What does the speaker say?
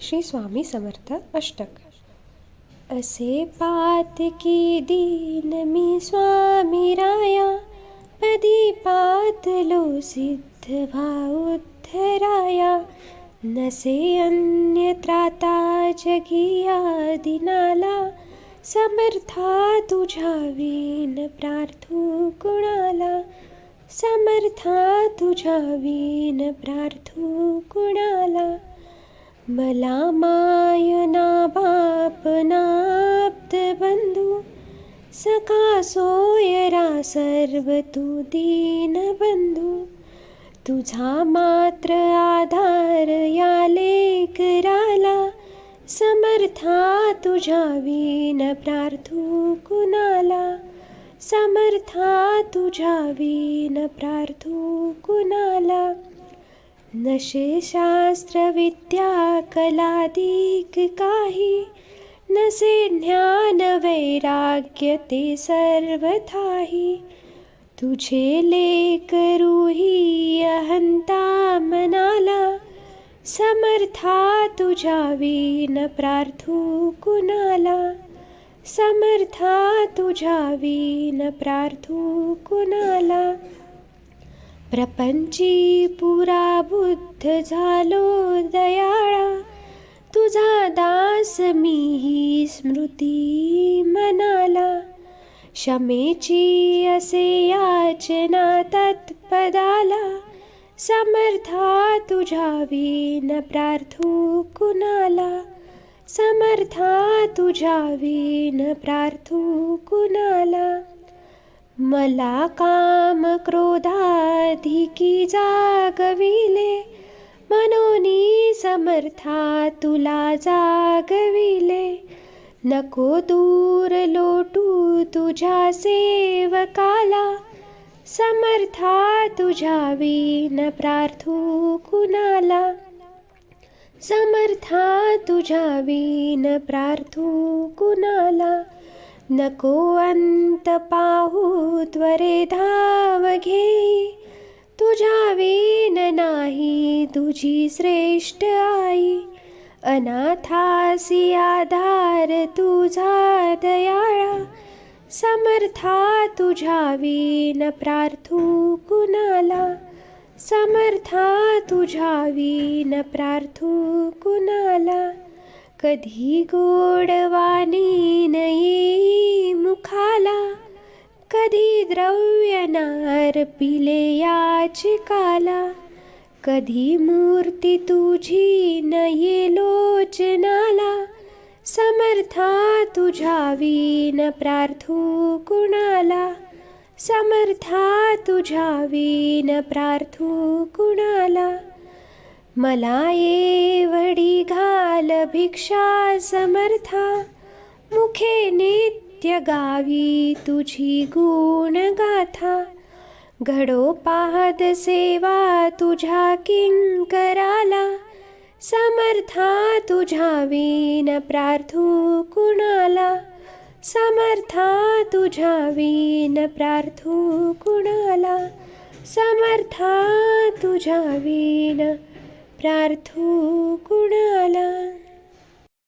श्री स्वामी समर्थ अष्टक. असे पातकी दीन मी स्वामी राया, पदी पातलो सिद्ध भाव उद्धराया. नसे अन्य त्राता जगिया दिनाला, समर्था तुझ्या विन प्रार्थू कुणाला. समर्था तुझ्या विन प्रार्थू कुणाला. मला माय ना बाप ना आप्त बंधू, सखा सोयरा सर्व तू दीन बंधू. तुझा मात्र आधार या लेकराला, समर्था तुझ्या विन प्रार्थू कुणाला. समर्था तुझ्या विन प्रार्थू कुणाला. नशे शास्त्र विद्या कलादिक काही, नसे ज्ञान वैराग्य ते सर्वथाही. तुझे लेकरूही अहंता मनाला, समर्था तुझ्या विन प्रार्थू कुणाला. समर्था तुझ्या विन प्रार्थू कुणाला. प्रपंची पुरा बुद्ध झालो दयाळा, तुझा दास मीही स्मृती मनाला. क्षमेची असे याचना तत्पदाला, समर्था तुझ्या विन प्रार्थू कुणाला. समर्था तुझ्या विन प्रार्थू कुणाला. मला काम क्रोधाधिकी जागविले, मनोनी समर्था तुला जागविले. नको दूर लोटू तुझ्या सेवकाला, समर्था तुझ्या विन प्रार्थू कुणाला. समर्था तुझ्या विन प्रार्थू कुणाला. नको अंत पाहू त्वरे धाव घेई, तुझ्या विन नाही तुझी श्रेष्ठ आई. अनाथासी आधार तुझा दयाळा, समर्था तुझ्या विन प्रार्थू कुणाला. समर्था तुझ्या विन प्रार्थू कुणाला. कधी गोडवाणी न येई मुखाला, कधी द्रव्य नार पिले याचिकाला. कधी मूर्ती तुझी न ये लोचनाला, समर्था तुझ्या विन प्रार्थू कुणाला. समर्था तुझ्या विन प्रार्थू कुणाला. मला एवढी घाल भिक्षा समर्था, मुखे नित्य गावी तुझी गुण गाथा. घडो पाहत सेवा तुझ्या किंकराला, समर्था तुझ्या विन प्रार्थू कुणाला. समर्था तुझ्या विन प्रार्थू कुणाला. समर्था तुझ्या विन प्रार्थू कुणाला.